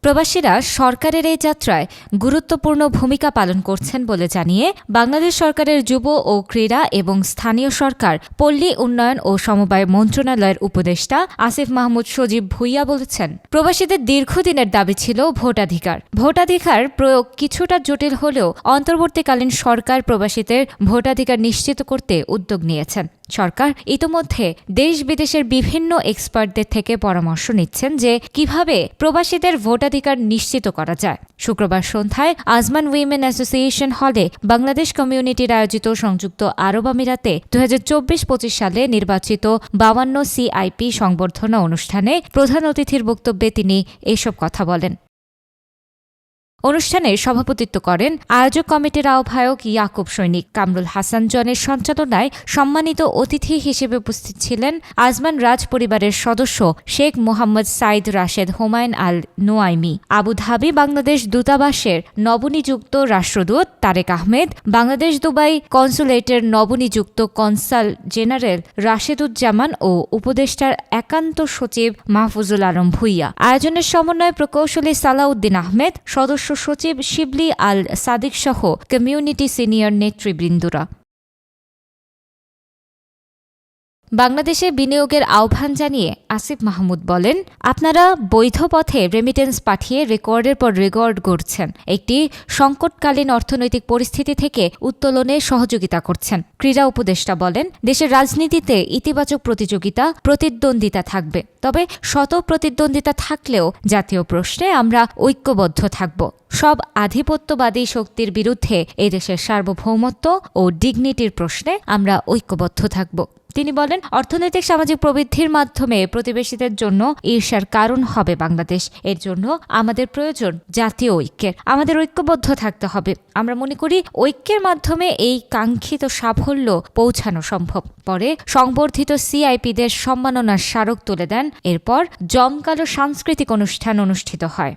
প্রবাসীরা সরকারের এই যাত্রায় গুরুত্বপূর্ণ ভূমিকা পালন করছেন বলে জানিয়ে বাংলাদেশ সরকারের যুব ও ক্রীড়া এবং স্থানীয় সরকার পল্লী উন্নয়ন ও সমবায় মন্ত্রণালয়ের উপদেষ্টা আসিফ মাহমুদ সজীব ভুঁইয়া বলেছেন, প্রবাসীদের দীর্ঘদিনের দাবি ছিল ভোটাধিকার। ভোটাধিকার প্রয়োগ কিছুটা জটিল হলেও অন্তর্বর্তীকালীন সরকার প্রবাসীদের ভোটাধিকার নিশ্চিত করতে উদ্যোগ নিয়েছেন। সরকার ইতোমধ্যে দেশ বিদেশের বিভিন্ন এক্সপার্টদের থেকে পরামর্শ নিচ্ছেন যে কিভাবে প্রবাসীদের ভোটাধিকার নিশ্চিত করা যায়। শুক্রবার সন্ধ্যায় আজমান উইমেন অ্যাসোসিয়েশন হলে বাংলাদেশ কমিউনিটির আয়োজিত সংযুক্ত আরব আমিরাতে 2024-25 সালে নির্বাচিত 52 CIP সংবর্ধনা অনুষ্ঠানে প্রধান অতিথির বক্তব্যে তিনি এসব কথা বলেন। অনুষ্ঠানে সভাপতিত্ব করেন আয়োজক কমিটির আহ্বায়ক ইয়াকুব সৈনিক। কামরুল হাসান জনের সঞ্চালনায় সম্মানিত অতিথি হিসেবে উপস্থিত ছিলেন আজমান রাজ পরিবারের সদস্য Sheikh Mohammed Saeed Rashid Humayun Al Nuaimi, Abu Dhabi Bangladesh দূতাবাসের নবনিযুক্ত রাষ্ট্রদূত তারেক আহমেদ, বাংলাদেশ দুবাই কনসুলেটের নবনিযুক্ত কনসাল জেনারেল রাশেদুজ্জামান ও উপদেষ্টার একান্ত সচিব মাহফুজুল আলম ভুঁইয়া। আয়োজনের সমন্বয় প্রকৌশলী সালাউদ্দিন আহমেদ, সদস্য সচিব শিবলি আল সাদিক সহ কমিউনিটি সিনিয়র নেতৃবৃন্দরা। বাংলাদেশে বিনিয়োগের আহ্বান জানিয়ে আসিফ মাহমুদ বলেন, আপনারা বৈধ পথে রেমিটেন্স পাঠিয়ে রেকর্ডের পর রেকর্ড গড়ছেন, একটি সংকটকালীন অর্থনৈতিক পরিস্থিতি থেকে উত্তোলনে সহযোগিতা করছেন। ক্রীড়া উপদেষ্টা বলেন, দেশের রাজনীতিতে ইতিবাচক প্রতিদ্বন্দ্বিতা থাকবে, তবে শত প্রতিদ্বন্দ্বিতা থাকলেও জাতীয় প্রশ্নে আমরা ঐক্যবদ্ধ থাকব। সব আধিপত্যবাদী শক্তির বিরুদ্ধে এদেশের সার্বভৌমত্ব ও ডিগনিটির প্রশ্নে আমরা ঐক্যবদ্ধ থাকব। তিনি বলেন, অর্থনৈতিক সামাজিক প্রবৃদ্ধির মাধ্যমে প্রতিবেশীদের জন্য ঈর্ষার কারণ হবে বাংলাদেশ। এর জন্য আমাদের প্রয়োজন জাতীয় ঐক্যের। আমাদের ঐক্যবদ্ধ থাকতে হবে। আমরা মনে করি ঐক্যের মাধ্যমে এই কাঙ্ক্ষিত সাফল্য পৌঁছানো সম্ভব। পরে সংবর্ধিত CIPদের সম্মাননার স্মারক তুলে দেন। এরপর জমকালো সাংস্কৃতিক অনুষ্ঠান অনুষ্ঠিত হয়।